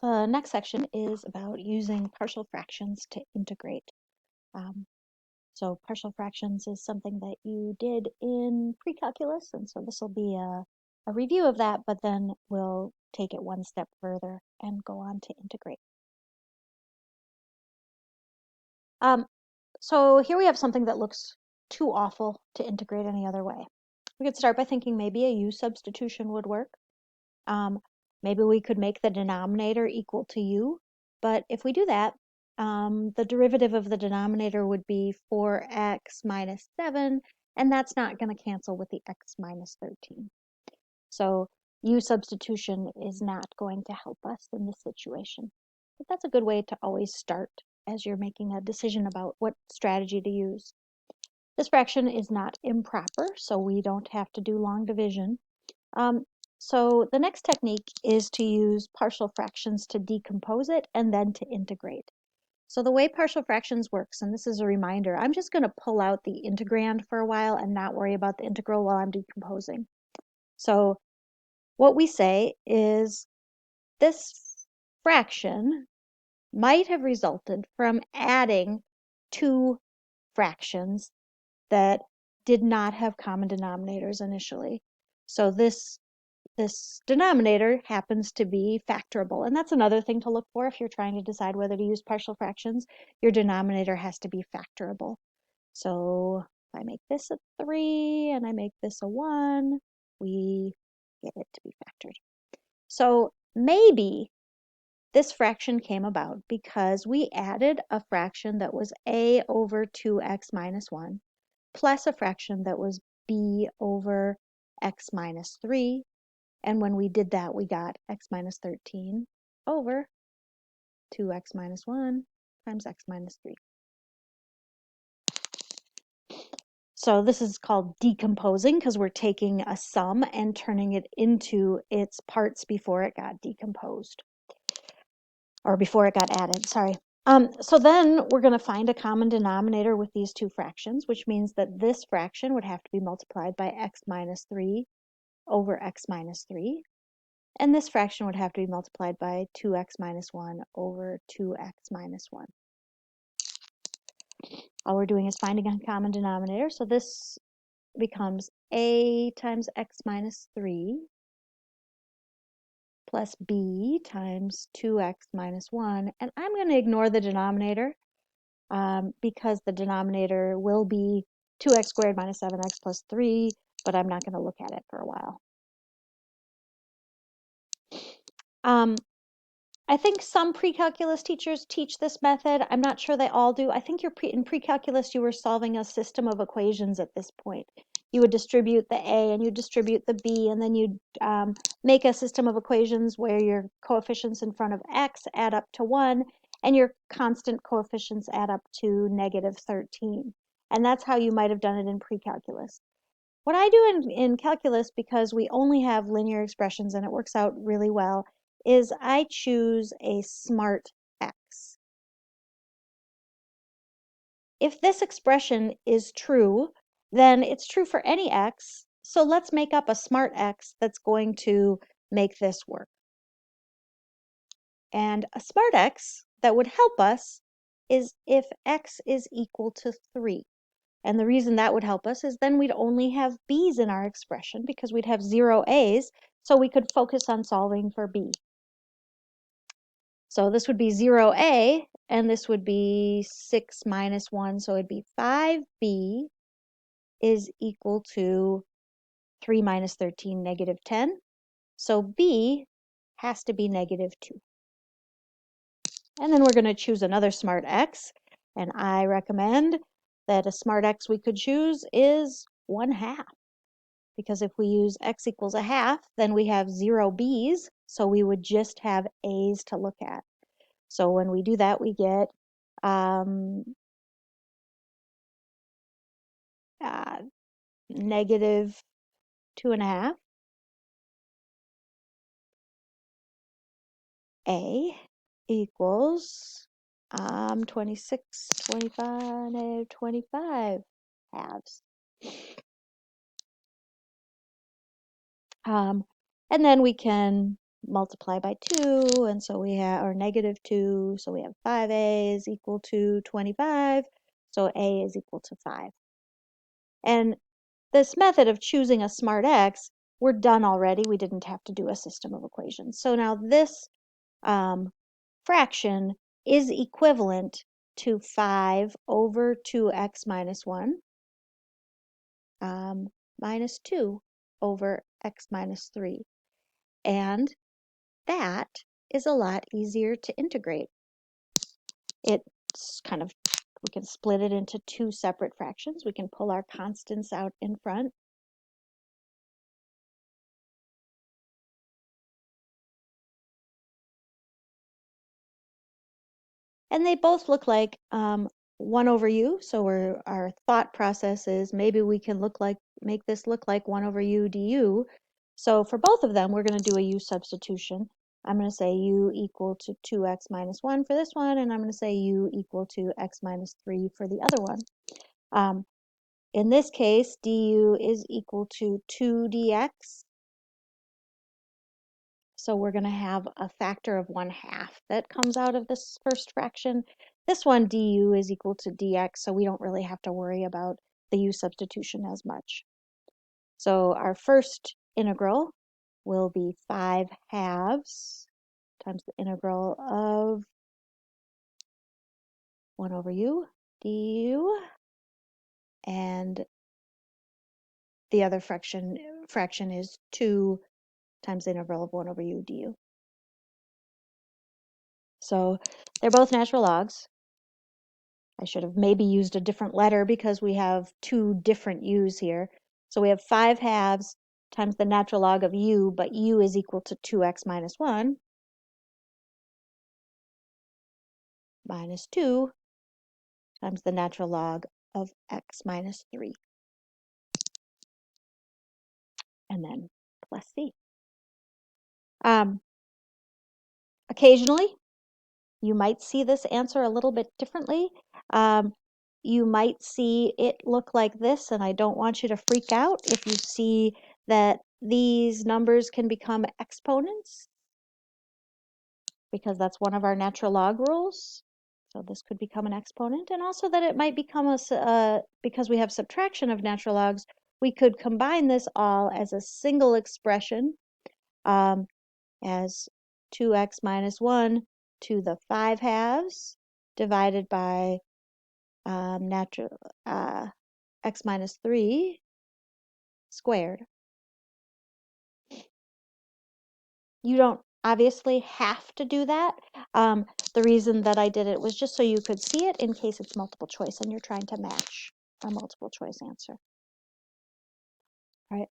The next section is about using partial fractions to integrate. So partial fractions is something that you did in pre-calculus, and so this will be a review of that, but then we'll take it one step further and go on to integrate. So here we have something that looks too awful to integrate any other way. We could start by thinking maybe a u substitution would work. Maybe we could make the denominator equal to u, but if we do that, the derivative of the denominator would be 4x minus 7, and that's not going to cancel with the x minus 13. So u substitution is not going to help us in this situation. But that's a good way to always start as you're making a decision about what strategy to use. This fraction is not improper, so we don't have to do long division. So the next technique is to use partial fractions to decompose it and then to integrate. So the way partial fractions works, and this is a reminder, I'm just going to pull out the integrand for a while and not worry about the integral while I'm decomposing. So what we say is this fraction might have resulted from adding two fractions that did not have common denominators initially. So this denominator happens to be factorable, and that's another thing to look for if you're trying to decide whether to use partial fractions. Your denominator has to be factorable. So if I make this a 3 and I make this a 1, we get it to be factored. So maybe this fraction came about because we added a fraction that was a over 2x minus 1 plus a fraction that was b over x minus 3. And when we did that, we got x minus 13 over 2x minus 1 times x minus 3. So this is called decomposing because we're taking a sum and turning it into its parts before it got decomposed. Or before it got added, sorry. So then we're going to find a common denominator with these two fractions, which means that this fraction would have to be multiplied by x minus 3 over x minus 3. And this fraction would have to be multiplied by 2x minus 1 over 2x minus 1. All we're doing is finding a common denominator. So this becomes a times x minus 3 plus b times 2x minus 1. And I'm going to ignore the denominator because the denominator will be 2x squared minus 7x plus 3, but I'm not going to look at it for a while. I think some pre-calculus teachers teach this method. I'm not sure they all do. I think in pre-calculus you were solving a system of equations at this point. You would distribute the a and you distribute the b, and then you'd make a system of equations where your coefficients in front of x add up to 1 and your constant coefficients add up to negative 13. And that's how you might have done it in pre-calculus. What I do in calculus, because we only have linear expressions and it works out really well, is I choose a smart x. If this expression is true, then it's true for any x, so let's make up a smart x that's going to make this work. And a smart x that would help us is if x is equal to 3. And the reason that would help us is then we'd only have b's in our expression because we'd have 0 a's, so we could focus on solving for b. So this would be 0a, and this would be 6 minus 1, so it'd be 5b is equal to 3 minus 13, negative 10. So b has to be negative 2. And then we're going to choose another smart x, and I recommend that a smart x we could choose is 1/2. Because if we use x equals 1/2, then we have 0 b's, so we would just have a's to look at. So when we do that, we get negative 2.5 a equals 26, 25, negative 25 halves. And then we can multiply by 2, and so we have, or negative 2, so we have 5a is equal to 25, so a is equal to 5. And this method of choosing a smart x, we're done already. We didn't have to do a system of equations. So now this fraction is equivalent to 5 over 2x minus 1 minus 2 over x minus 3. And that is a lot easier to integrate. It's kind of, we can split it into two separate fractions. We can pull our constants out in front. And they both look like 1 over u. So our thought process is maybe we can make this look like 1 over u du. So for both of them, we're going to do a u substitution. I'm going to say u equal to 2x minus 1 for this one, and I'm going to say u equal to x minus 3 for the other one. In this case, du is equal to 2 dx. So we're going to have a factor of 1/2 that comes out of this first fraction. This one, du is equal to dx, so we don't really have to worry about the u substitution as much. So our first integral will be 5/2 times the integral of 1 over u du, and the other fraction is 2 times the integral of 1 over u du. So they're both natural logs. I should have maybe used a different letter because we have two different u's here. So we have 5/2 times the natural log of u, but u is equal to 2x minus 1 minus 2 times the natural log of x minus 3. And then plus c. Occasionally, you might see this answer a little bit differently. You might see it look like this, and I don't want you to freak out if you see that these numbers can become exponents, because that's one of our natural log rules. So this could become an exponent, and also that it might become because we have subtraction of natural logs, we could combine this all as a single expression as 2x minus 1 to the 5/2 divided by x minus 3 squared. You don't obviously have to do that. The reason that I did it was just so you could see it in case it's multiple choice and you're trying to match a multiple choice answer. All right,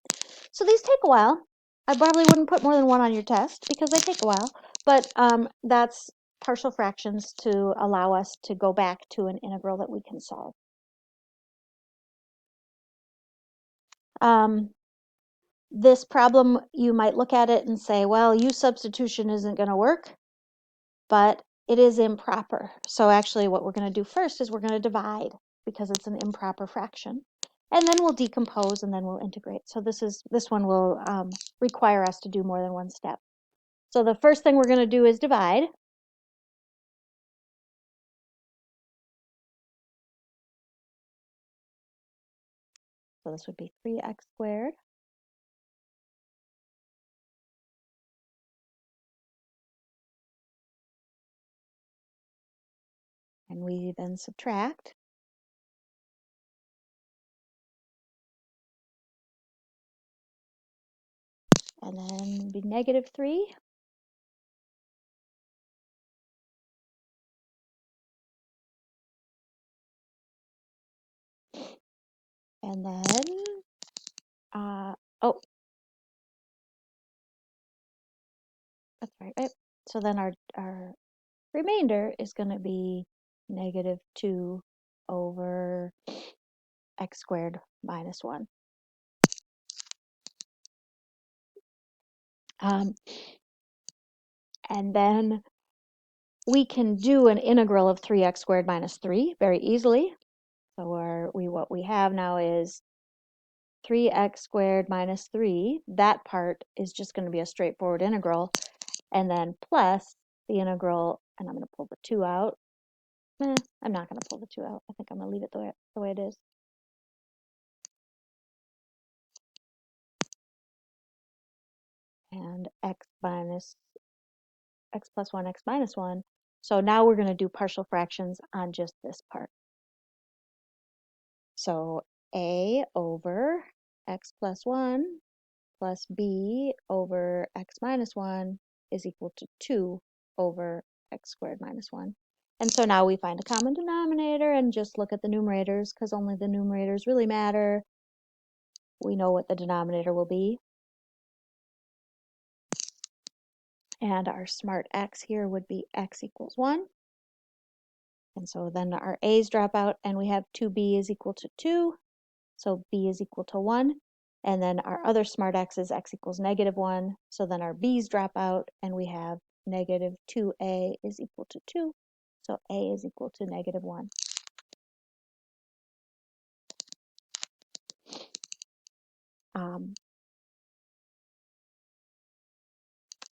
so these take a while. I probably wouldn't put more than one on your test because they take a while, but that's partial fractions to allow us to go back to an integral that we can solve. This problem, you might look at it and say, well, u substitution isn't going to work, but it is improper. So actually what we're going to do first is we're going to divide because it's an improper fraction. And then we'll decompose and then we'll integrate. So this one will require us to do more than one step. So the first thing we're going to do is divide. So this would be 3x squared. And we then subtract. And then be negative 3. And then, oh, that's right. So then our remainder is going to be negative 2 over x squared minus 1. And then we can do an integral of 3x squared minus 3 very easily. So what we have now is 3x squared minus 3. That part is just going to be a straightforward integral. and then plus the integral, and I'm going to pull the 2 out. I'm not going to pull the 2 out. I think I'm going to leave it the way it is. And x plus 1, x minus 1. So now we're going to do partial fractions on just this part. So a over x plus 1 plus b over x minus 1 is equal to 2 over x squared minus 1. And so now we find a common denominator and just look at the numerators, because only the numerators really matter. We know what the denominator will be. And our smart x here would be x equals 1. And so then our a's drop out, and we have 2b is equal to 2. So b is equal to 1. And then our other smart x is x equals negative 1. So then our b's drop out, and we have negative 2a is equal to 2. So a is equal to negative 1.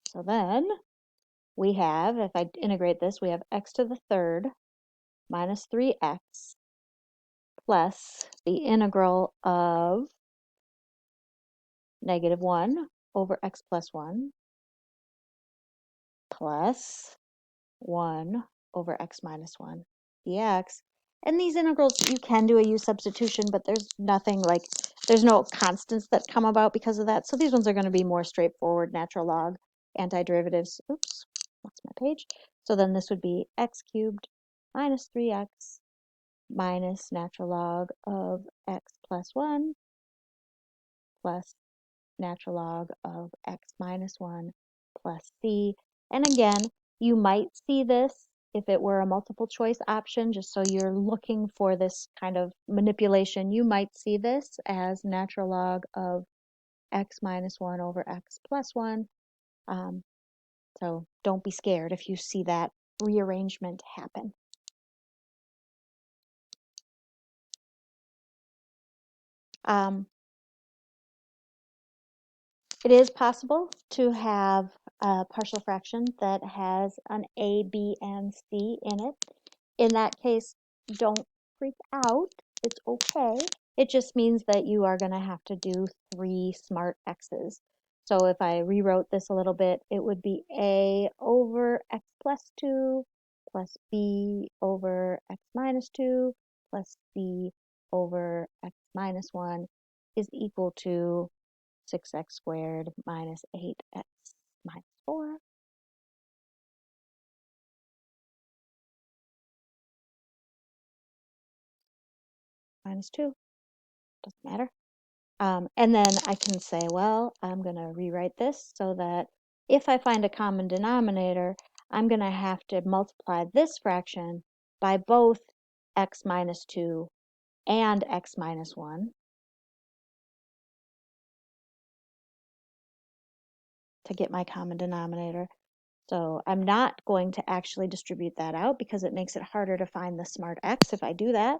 So then we have, if I integrate this, we have x to the third minus 3x plus the integral of negative 1 over x plus 1 plus 1 over x minus 1 dx. And these integrals, you can do a u substitution, but there's nothing like, there's no constants that come about because of that. So these ones are going to be more straightforward, natural log, antiderivatives. Oops, that's my page. So then this would be x cubed minus 3x minus natural log of x plus 1 plus natural log of x minus 1 plus c. And again, you might see this if it were a multiple choice option, just so you're looking for this kind of manipulation. You might see this as natural log of x minus 1 over x plus 1. So don't be scared if you see that rearrangement happen. It is possible to have a partial fraction that has an a, b, and c in it. In that case, don't freak out. It's okay. It just means that you are going to have to do 3 smart x's. So if I rewrote this a little bit, it would be a over x plus 2 plus b over x minus 2 plus c over x minus 1 is equal to 6x squared minus 8x minus 4. Minus 2. Doesn't matter. And then I can say, well, I'm going to rewrite this so that if I find a common denominator, I'm going to have to multiply this fraction by both x minus 2 and x minus 1 to get my common denominator. So I'm not going to actually distribute that out because it makes it harder to find the smart x if I do that.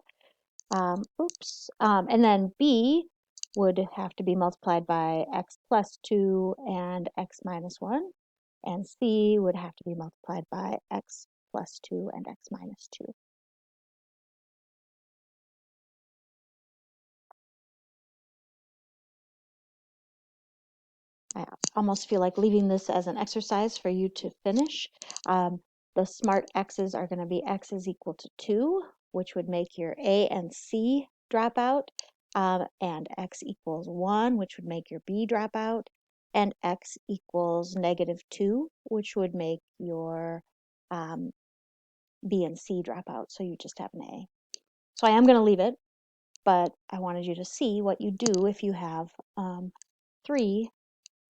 And then b would have to be multiplied by x plus 2 and x minus 1. And c would have to be multiplied by x plus 2 and x minus 2. I almost feel like leaving this as an exercise for you to finish. The smart x's are going to be x is equal to 2, which would make your a and c drop out, and x equals 1, which would make your b drop out, and x equals negative 2, which would make your b and c drop out, so you just have an a. So I am going to leave it, but I wanted you to see what you do if you have 3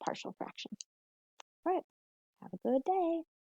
partial fractions. All right, have a good day.